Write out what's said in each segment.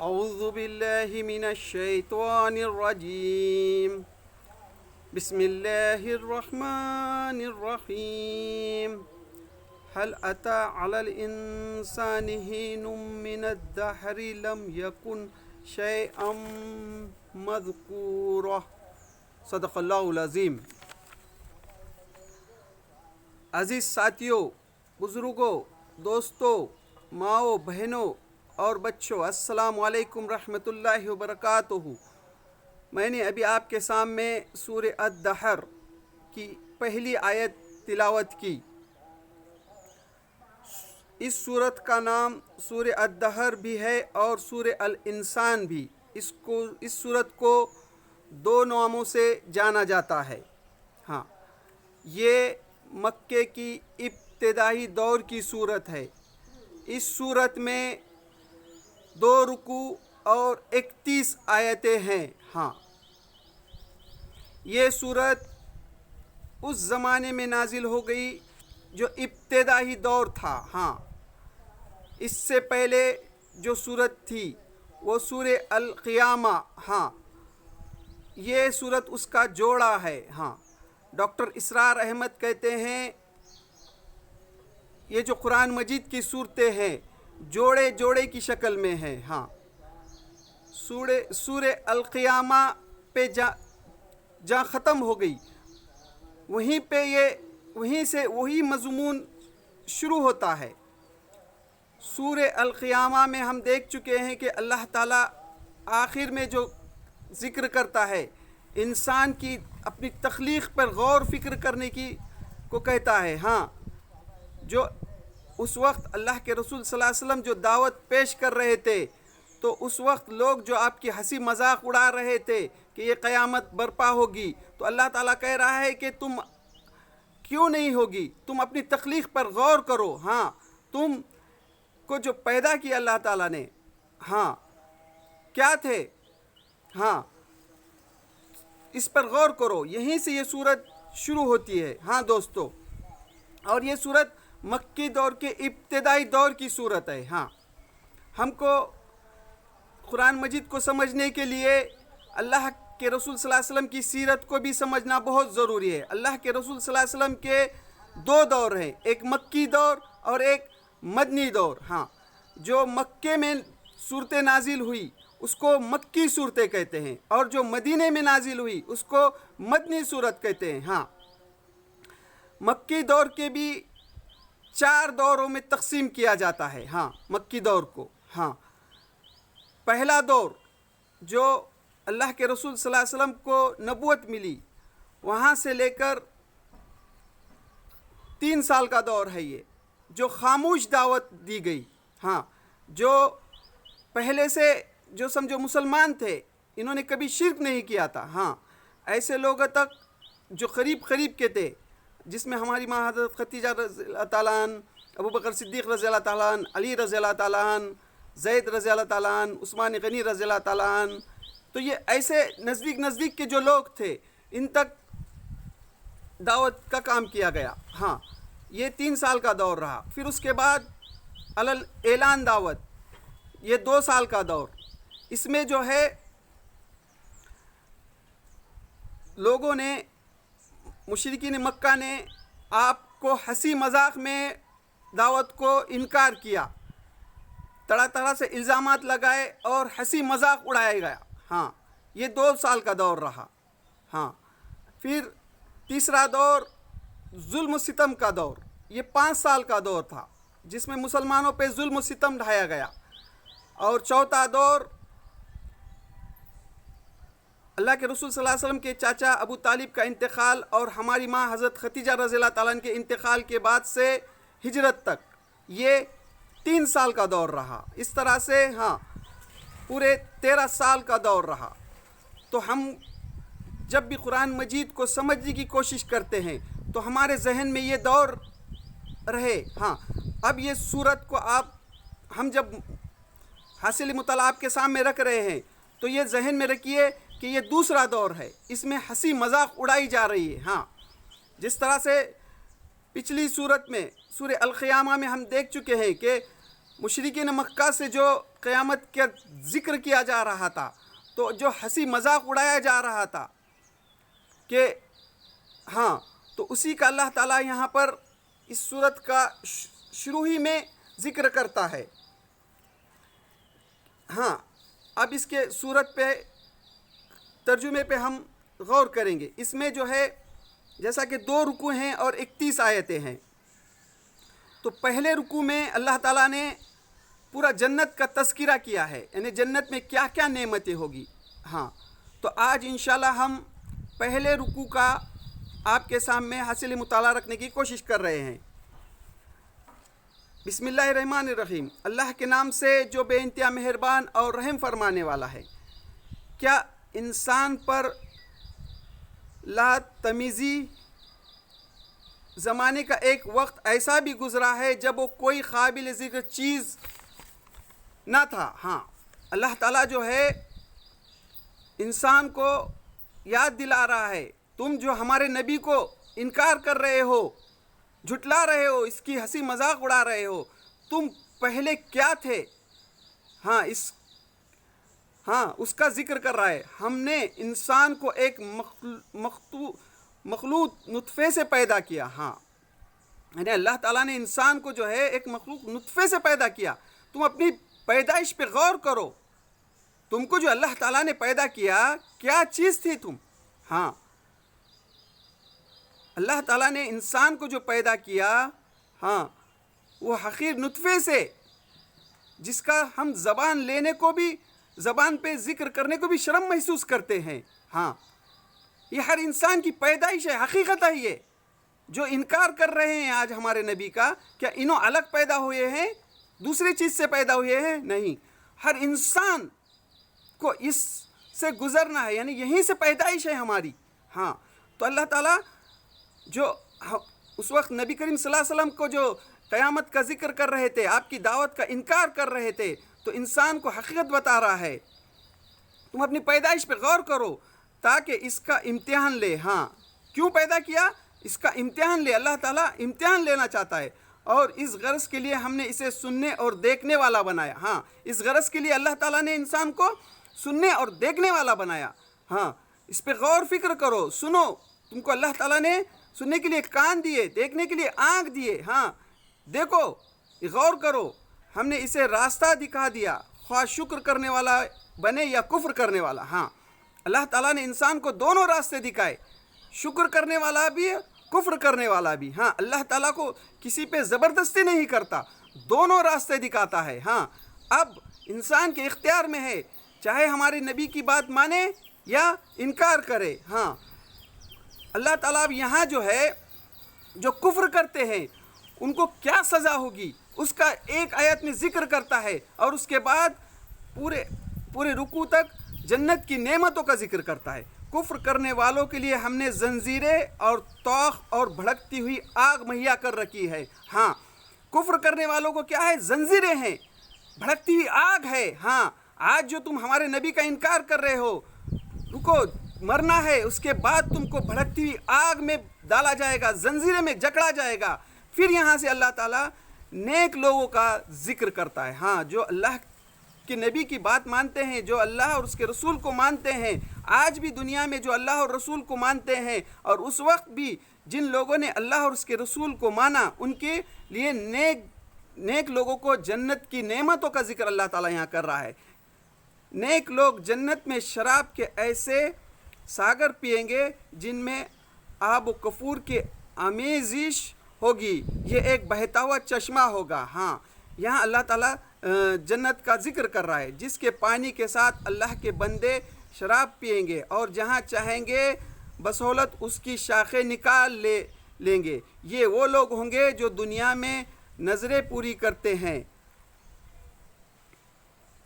اعوذ باللہ من الشیطان الرجیم بسم اللہ الرحمن الرحیم هل اتى على الانسان حين من الدهر لم يكن شيئا مذکورا صدق اللہ العظیم۔ عزیز ساتھیوں، بزرگوں، دوستوں، ماؤں، بہنوں اور بچوں، السلام علیکم رحمۃ اللہ وبرکاتہ۔ میں نے ابھی آپ کے سامنے سورہ الدہر کی پہلی آیت تلاوت کی۔ اس سورت کا نام سورہ الدہر بھی ہے اور سورہ الانسان بھی۔ اس سورت کو دو ناموں سے جانا جاتا ہے۔ ہاں، یہ مکے کی ابتدائی دور کی سورت ہے۔ اس سورت میں 2 رکوع اور 31 آیتیں ہیں۔ ہاں، یہ سورت اس زمانے میں نازل ہو گئی جو ابتدائی دور تھا۔ ہاں، اس سے پہلے جو سورت تھی وہ سورہ القیامہ۔ ہاں، یہ سورت اس کا جوڑا ہے۔ ہاں، ڈاکٹر اسرار احمد کہتے ہیں یہ جو قرآن مجید کی صورتیں ہیں جوڑے جوڑے کی شکل میں ہیں۔ ہاں، سورہ القیامہ پہ جہاں ختم ہو گئی وہیں سے وہی مضمون شروع ہوتا ہے۔ سورہ القیامہ میں ہم دیکھ چکے ہیں کہ اللہ تعالیٰ آخر میں جو ذکر کرتا ہے انسان کی اپنی تخلیق پر غور فکر کرنے کو کہتا ہے۔ ہاں، جو اس وقت اللہ کے رسول صلی اللہ علیہ وسلم جو دعوت پیش کر رہے تھے تو اس وقت لوگ جو آپ کی ہنسی مذاق اڑا رہے تھے کہ یہ قیامت برپا ہوگی، تو اللہ تعالیٰ کہہ رہا ہے کہ تم کیوں نہیں ہوگی، تم اپنی تخلیق پر غور کرو۔ ہاں، تم کو جو پیدا کیا اللہ تعالیٰ نے، ہاں، کیا تھے؟ ہاں، اس پر غور کرو۔ یہیں سے یہ سورت شروع ہوتی ہے۔ ہاں دوستو، اور یہ سورت مکی دور کے ابتدائی دور کی سورت ہے۔ ہاں، ہم کو قرآن مجید کو سمجھنے کے لیے اللہ کے رسول صلی اللہ علیہ وسلم کی سیرت کو بھی سمجھنا بہت ضروری ہے۔ اللہ کے رسول صلی اللہ علیہ وسلم کے 2 دور ہیں، ایک مکی دور اور ایک مدنی دور۔ ہاں، جو مکے میں صورتیں نازل ہوئی اس کو مکی صورتیں کہتے ہیں، اور جو مدینے میں نازل ہوئی اس کو مدنی صورت کہتے ہیں۔ ہاں، مکی دور کے بھی 4 دوروں میں تقسیم کیا جاتا ہے۔ ہاں، مکی دور کو، ہاں، پہلا دور جو اللہ کے رسول صلی اللہ علیہ وسلم کو نبوت ملی وہاں سے لے کر 3 سال کا دور ہے، یہ جو خاموش دعوت دی گئی۔ ہاں، جو پہلے سے جو سمجھو مسلمان تھے انہوں نے کبھی شرک نہیں کیا تھا۔ ہاں، ایسے لوگوں تک جو قریب کے تھے، جس میں ہماری ماں حضرت خدیجہ رضی اللہ تعالیٰ عنہ، ابو بکر صدیق رضی اللہ تعالیٰ عنہ، علی رضی اللہ تعالیٰ عنہ، زید رضی اللہ تعالیٰ عنہ، عثمان غنی رضی اللہ تعالیٰ عنہ، تو یہ ایسے نزدیک کے جو لوگ تھے ان تک دعوت کا کام کیا گیا۔ ہاں، یہ 3 سال کا دور رہا۔ پھر اس کے بعد اعلان دعوت، یہ 2 سال کا دور۔ اس میں جو ہے لوگوں نے، مشرکین مکہ نے آپ کو ہنسی مذاق میں دعوت کو انکار کیا، طرح سے الزامات لگائے اور ہنسی مذاق اڑایا گیا۔ ہاں، یہ 2 سال کا دور رہا۔ ہاں، پھر تیسرا دور ظلم و ستم کا دور، یہ 5 سال کا دور تھا جس میں مسلمانوں پہ ظلم و ستم ڈھایا گیا۔ اور چوتھا دور اللہ کے رسول صلی اللہ علیہ وسلم کے چاچا ابو طالب کا انتقال اور ہماری ماں حضرت خدیجہ رضی اللہ تعالیٰ عنہ کے انتقال کے بعد سے ہجرت تک، یہ 3 سال کا دور رہا۔ اس طرح سے ہاں پورے 13 سال کا دور رہا۔ تو ہم جب بھی قرآن مجید کو سمجھنے کی کوشش کرتے ہیں تو ہمارے ذہن میں یہ دور رہے۔ ہاں، اب یہ سورت کو ہم جب حاصل مطالعہ آپ کے سامنے رکھ رہے ہیں تو یہ ذہن میں رکھیے کہ یہ دوسرا دور ہے، اس میں ہنسی مذاق اڑائی جا رہی ہے۔ ہاں، جس طرح سے پچھلی سورت میں سورہ القیامہ میں ہم دیکھ چکے ہیں کہ مشرکین مکہ سے جو قیامت کا ذکر کیا جا رہا تھا، تو جو ہنسی مذاق اڑایا جا رہا تھا کہ ہاں، تو اسی کا اللہ تعالیٰ یہاں پر اس صورت کا شروع ہی میں ذکر کرتا ہے۔ ہاں، اب اس کے صورت پہ ترجمے پہ ہم غور کریں گے۔ اس میں جو ہے جیسا کہ 2 رکوع ہیں اور 31 آیتیں ہیں۔ تو پہلے رکوع میں اللہ تعالیٰ نے پورا جنت کا تذکرہ کیا ہے، یعنی جنت میں کیا کیا نعمتیں ہوگی۔ ہاں، تو آج انشاءاللہ ہم پہلے رکوع کا آپ کے سامنے حاصل مطالعہ رکھنے کی کوشش کر رہے ہیں۔ بسم اللہ الرحمن الرحیم، اللہ کے نام سے جو بے انتہا مہربان اور رحم فرمانے والا ہے۔ کیا انسان پر لا تمیزی زمانے کا ایک وقت ایسا بھی گزرا ہے جب وہ کوئی قابل ذکر چیز نہ تھا؟ ہاں، اللہ تعالیٰ جو ہے انسان کو یاد دلا رہا ہے، تم جو ہمارے نبی کو انکار کر رہے ہو، جھٹلا رہے ہو، اس کی ہنسی مذاق اڑا رہے ہو، تم پہلے کیا تھے؟ ہاں، اس کا ذکر کر رہا ہے۔ ہم نے انسان کو ایک مخلوط نطفے سے پیدا کیا۔ ہاں، یعنی اللہ تعالیٰ نے انسان کو جو ہے ایک مخلوق نطفے سے پیدا کیا۔ تم اپنی پیدائش پہ غور کرو، تم کو جو اللہ تعالیٰ نے پیدا کیا کیا چیز تھی تم؟ ہاں، اللہ تعالیٰ نے انسان کو جو پیدا کیا، ہاں، وہ حقیر نطفے سے، جس کا ہم زبان لینے کو بھی، زبان پہ ذکر کرنے کو بھی شرم محسوس کرتے ہیں۔ ہاں، یہ ہر انسان کی پیدائش ہے، حقیقت ہے۔ یہ جو انکار کر رہے ہیں آج ہمارے نبی کا، کیا انہوں الگ پیدا ہوئے ہیں، دوسری چیز سے پیدا ہوئے ہیں؟ نہیں، ہر انسان کو اس سے گزرنا ہے، یعنی یہیں سے پیدائش ہے ہماری۔ ہاں، تو اللہ تعالیٰ جو اس وقت نبی کریم صلی اللہ علیہ وسلم کو جو قیامت کا ذکر کر رہے تھے، آپ کی دعوت کا انکار کر رہے تھے، تو انسان کو حقیقت بتا رہا ہے، تم اپنی پیدائش پہ غور کرو تاکہ اس کا امتحان لے۔ ہاں، کیوں پیدا کیا؟ اس کا امتحان لے۔ اللہ تعالیٰ امتحان لینا چاہتا ہے، اور اس غرض کے لیے ہم نے اسے سننے اور دیکھنے والا بنایا۔ ہاں، اس غرض کے لیے اللہ تعالیٰ نے انسان کو سننے اور دیکھنے والا بنایا۔ ہاں، اس پہ غور فکر کرو، سنو۔ تم کو اللہ تعالیٰ نے سننے کے لیے کان دیے، دیکھنے کے لیے آنکھ دیے۔ ہاں، دیکھو، غور کرو، ہم نے اسے راستہ دکھا دیا، خواہ شکر کرنے والا بنے یا کفر کرنے والا۔ ہاں، اللہ تعالیٰ نے انسان کو دونوں راستے دکھائے، شکر کرنے والا بھی، کفر کرنے والا بھی۔ ہاں، اللہ تعالیٰ کو کسی پہ زبردستی نہیں کرتا، دونوں راستے دکھاتا ہے۔ ہاں، اب انسان کے اختیار میں ہے، چاہے ہمارے نبی کی بات مانے یا انکار کرے۔ ہاں، اللہ تعالیٰ اب یہاں جو ہے، جو کفر کرتے ہیں ان کو کیا سزا ہوگی، اس کا ایک آیت میں ذکر کرتا ہے، اور اس کے بعد پورے رکوع تک جنت کی نعمتوں کا ذکر کرتا ہے۔ کفر کرنے والوں کے لیے ہم نے زنجیریں اور توق اور بھڑکتی ہوئی آگ مہیا کر رکھی ہے۔ ہاں، کفر کرنے والوں کو کیا ہے؟ زنجیریں ہیں، بھڑکتی ہوئی آگ ہے۔ ہاں، آج جو تم ہمارے نبی کا انکار کر رہے ہو، رکو، مرنا ہے، اس کے بعد تم کو بھڑکتی ہوئی آگ میں ڈالا جائے گا، زنجیریں میں جکڑا جائے گا۔ پھر یہاں سے اللہ تعالیٰ نیک لوگوں کا ذکر کرتا ہے۔ ہاں، جو اللہ کے نبی کی بات مانتے ہیں، جو اللہ اور اس کے رسول کو مانتے ہیں، آج بھی دنیا میں جو اللہ اور رسول کو مانتے ہیں، اور اس وقت بھی جن لوگوں نے اللہ اور اس کے رسول کو مانا، ان کے لیے نیک لوگوں کو جنت کی نعمتوں کا ذکر اللہ تعالیٰ یہاں کر رہا ہے۔ نیک لوگ جنت میں شراب کے ایسے ساگر پئیں گے جن میں آب و کفور کی آمیزش ہوگی، یہ ایک بہتا ہوا چشمہ ہوگا۔ ہاں، یہاں اللہ تعالیٰ جنت کا ذکر کر رہا ہے، جس کے پانی کے ساتھ اللہ کے بندے شراب پئیں گے، اور جہاں چاہیں گے بسہولت اس کی شاخیں نکال لیں گے۔ یہ وہ لوگ ہوں گے جو دنیا میں نظریں پوری کرتے ہیں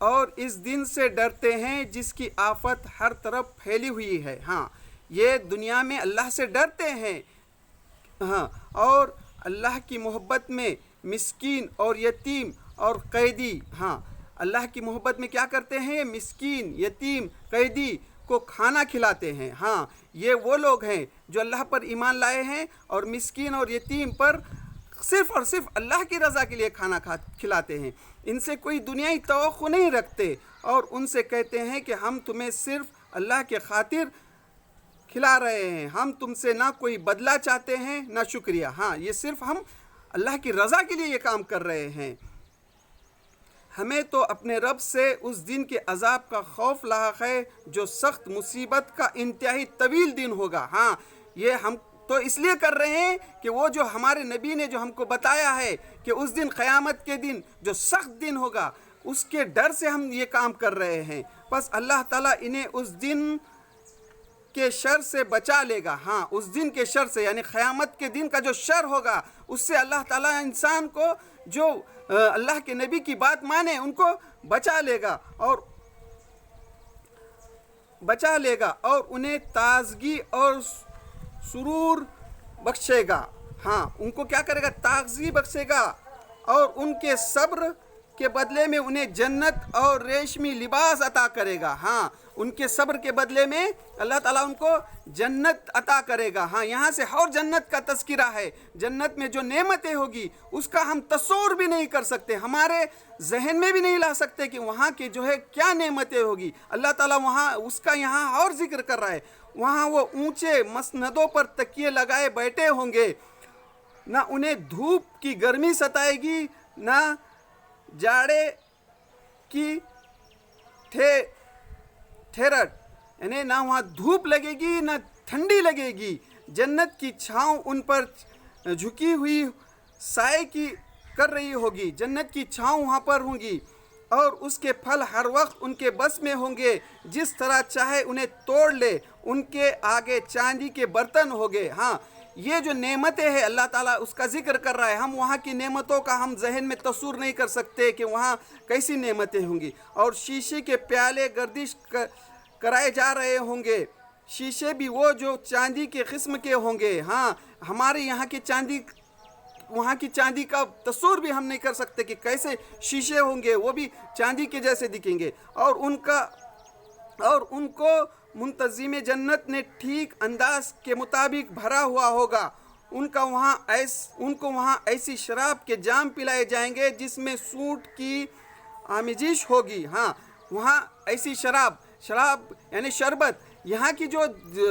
اور اس دن سے ڈرتے ہیں جس کی آفت ہر طرف پھیلی ہوئی ہے۔ ہاں، یہ دنیا میں اللہ سے ڈرتے ہیں، ہاں، اور اللہ کی محبت میں مسکین اور یتیم اور قیدی، ہاں، اللہ کی محبت میں کیا کرتے ہیں؟ مسکین، یتیم، قیدی کو کھانا کھلاتے ہیں۔ ہاں، یہ وہ لوگ ہیں جو اللہ پر ایمان لائے ہیں اور مسکین اور یتیم پر صرف اور صرف اللہ کی رضا کے لیے کھانا کھلاتے ہیں، ان سے کوئی دنیائی توقع نہیں رکھتے، اور ان سے کہتے ہیں کہ ہم تمہیں صرف اللہ کے خاطر کھلا رہے ہیں، ہم تم سے نہ کوئی بدلہ چاہتے ہیں نہ شکریہ، ہاں یہ صرف ہم اللہ کی رضا کے لیے یہ کام کر رہے ہیں۔ ہمیں تو اپنے رب سے اس دن کے عذاب کا خوف لاحق ہے جو سخت مصیبت کا انتہائی طویل دن ہوگا۔ ہاں یہ ہم تو اس لیے کر رہے ہیں کہ وہ جو ہمارے نبی نے جو ہم کو بتایا ہے کہ اس دن قیامت کے دن جو سخت دن ہوگا، اس کے ڈر سے ہم یہ کام کر رہے ہیں۔ بس اللہ تعالیٰ انہیں اس دن کے شر سے بچا لے گا۔ ہاں اس دن کے شر سے، یعنی قیامت کے دن کا جو شر ہوگا، اس سے اللہ تعالیٰ انسان کو جو اللہ کے نبی کی بات مانے ان کو بچا لے گا اور انہیں تازگی اور سرور بخشے گا۔ ہاں ان کو کیا کرے گا؟ تازگی بخشے گا، اور ان کے صبر کے بدلے میں انہیں جنت اور ریشمی لباس عطا کرے گا۔ ہاں ان کے صبر کے بدلے میں اللہ تعالیٰ ان کو جنت عطا کرے گا۔ ہاں یہاں سے اور جنت کا تذکرہ ہے، جنت میں جو نعمتیں ہوگی اس کا ہم تصور بھی نہیں کر سکتے، ہمارے ذہن میں بھی نہیں لا سکتے کہ وہاں کی جو ہے کیا نعمتیں ہوگی۔ اللہ تعالیٰ وہاں اس کا یہاں اور ذکر کر رہا ہے، وہاں وہ اونچے مسندوں پر تکیے لگائے بیٹھے ہوں گے، نہ انہیں دھوپ کی گرمی ستائے گی نہ جاڑے کی ٹھیرٹ، یعنی نہ وہاں دھوپ لگے گی نہ ٹھنڈی لگے گی۔ جنت کی چھاؤں ان پر جھکی ہوئی سائے کی کر رہی ہوگی، جنت کی چھاؤں وہاں پر ہوں گی، اور اس کے پھل ہر وقت ان کے بس میں ہوں گے، جس طرح چاہے انہیں توڑ لے، ان کے آگے چاندی کے برتن ہوگے۔ ہاں یہ جو نعمتیں ہیں اللہ تعالیٰ اس کا ذکر کر رہا ہے، ہم وہاں کی نعمتوں کا ہم ذہن میں تصور نہیں کر سکتے کہ وہاں کیسی نعمتیں ہوں گی۔ اور شیشے کے پیالے گردش کرائے جا رہے ہوں گے، شیشے بھی وہ جو چاندی کے قسم کے ہوں گے۔ ہاں ہمارے یہاں کی چاندی، وہاں کی چاندی کا تصور بھی ہم نہیں کر سکتے کہ کیسے شیشے ہوں گے، وہ بھی چاندی کے جیسے دکھیں گے، اور ان کو منتظم جنت نے ٹھیک انداز کے مطابق بھرا ہوا ہوگا۔ ان کو وہاں ایسی شراب کے جام پلائے جائیں گے جس میں سوٹ کی آمیزش ہوگی۔ ہاں وہاں ایسی شراب یعنی شربت، یہاں کی جو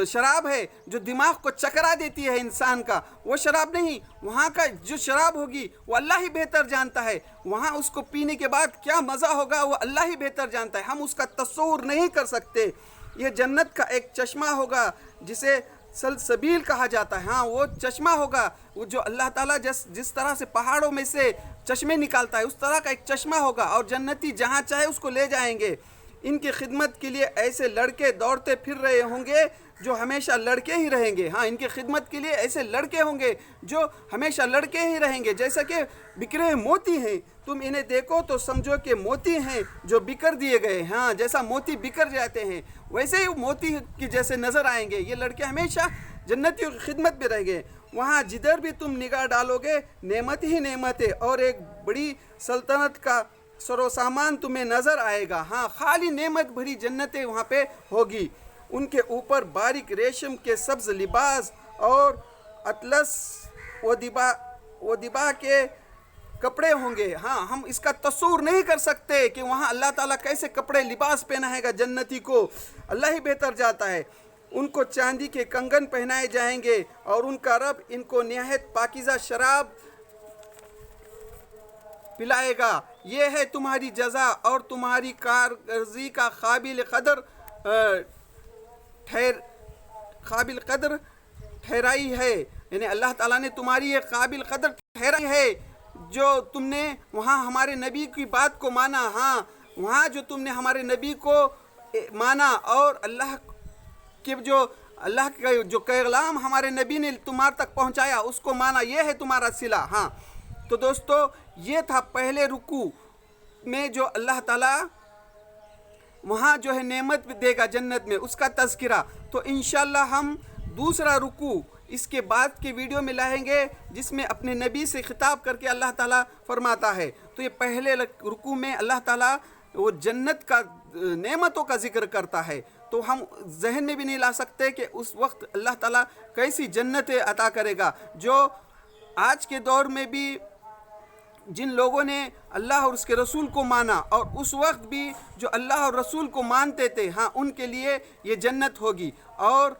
شراب ہے جو دماغ کو چکرا دیتی ہے انسان کا، وہ شراب نہیں، وہاں کا جو شراب ہوگی وہ اللہ ہی بہتر جانتا ہے، وہاں اس کو پینے کے بعد کیا مزہ ہوگا وہ اللہ ہی بہتر جانتا ہے، ہم اس کا تصور نہیں کر سکتے۔ یہ جنت کا ایک چشمہ ہوگا جسے سلسبیل کہا جاتا ہے۔ ہاں وہ چشمہ ہوگا، وہ جو اللہ تعالیٰ جس طرح سے پہاڑوں میں سے چشمے نکالتا ہے اس طرح کا ایک چشمہ ہوگا، اور جنتی جہاں چاہے اس کو لے جائیں گے۔ ان کی خدمت کے لیے ایسے لڑکے دوڑتے پھر رہے ہوں گے جو ہمیشہ لڑکے ہی رہیں گے۔ ہاں ان کی خدمت کے لیے ایسے لڑکے ہوں گے جو ہمیشہ لڑکے ہی رہیں گے، جیسا کہ بکھرے ہوئے موتی ہیں، تم انہیں دیکھو تو سمجھو کہ موتی ہیں جو بکھر دیے گئے۔ ہاں جیسا موتی بکھر جاتے ہیں ویسے ہی موتی کی جیسے نظر آئیں گے یہ لڑکے، ہمیشہ جنتیوں کی خدمت میں رہیں گے۔ وہاں جدھر بھی تم نگاہ ڈالو گے نعمت ہی نعمت ہے، اور ایک بڑی سلطنت کا سر و سامان تمہیں نظر آئے گا۔ ہاں خالی نعمت بھری جنتیں وہاں پہ ہوگی، ان کے اوپر باریک ریشم کے سبز لباس اور اطلس و دبا کے کپڑے ہوں گے۔ ہاں ہم اس کا تصور نہیں کر سکتے کہ وہاں اللہ تعالیٰ کیسے کپڑے لباس پہنائے گا جنتی کو، اللہ ہی بہتر جاتا ہے۔ ان کو چاندی کے کنگن پہنائے جائیں گے، اور ان کا رب ان کو نہایت پاکیزہ شراب پلائے گا۔ یہ ہے تمہاری جزا اور تمہاری کارگزاری کا قابل قدر ٹھہرائی ہے، یعنی اللہ تعالیٰ نے تمہاری یہ قابل قدر ٹھہرائی ہے جو تم نے وہاں ہمارے نبی کی بات کو مانا۔ ہاں وہاں جو تم نے ہمارے نبی کو مانا اور اللہ کا جو پیغام ہمارے نبی نے تمہارے تک پہنچایا اس کو مانا، یہ ہے تمہارا صلہ۔ ہاں تو دوستو یہ تھا پہلے رکوع میں جو اللہ تعالیٰ وہاں جو ہے نعمت دے گا جنت میں، اس کا تذکرہ۔ تو انشاءاللہ ہم دوسرا رکوع اس کے بعد کے ویڈیو میں لائیں گے جس میں اپنے نبی سے خطاب کر کے اللہ تعالیٰ فرماتا ہے۔ تو یہ پہلے رکوع میں اللہ تعالیٰ وہ جنت کا نعمتوں کا ذکر کرتا ہے، تو ہم ذہن میں بھی نہیں لا سکتے کہ اس وقت اللہ تعالیٰ کیسی جنتیں عطا کرے گا جو آج کے دور میں بھی جن لوگوں نے اللہ اور اس کے رسول کو مانا اور اس وقت بھی جو اللہ اور رسول کو مانتے تھے، ہاں ان کے لیے یہ جنت ہوگی، اور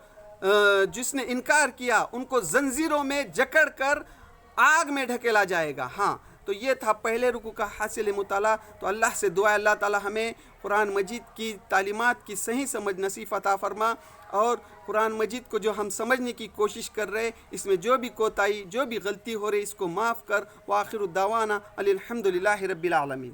جس نے انکار کیا ان کو زنجیروں میں جکڑ کر آگ میں ڈھکیلا جائے گا۔ ہاں تو یہ تھا پہلے رکوع کا حاصل مطالعہ۔ تو اللہ سے دعا ہے اللہ تعالی ہمیں قرآن مجید کی تعلیمات کی صحیح سمجھ نصیب عطا فرما، اور قرآن مجید کو جو ہم سمجھنے کی کوشش کر رہے اس میں جو بھی کوتاہی جو بھی غلطی ہو رہی اس کو معاف کر، وآخر الدعوانا الحمد للہ رب العالمین۔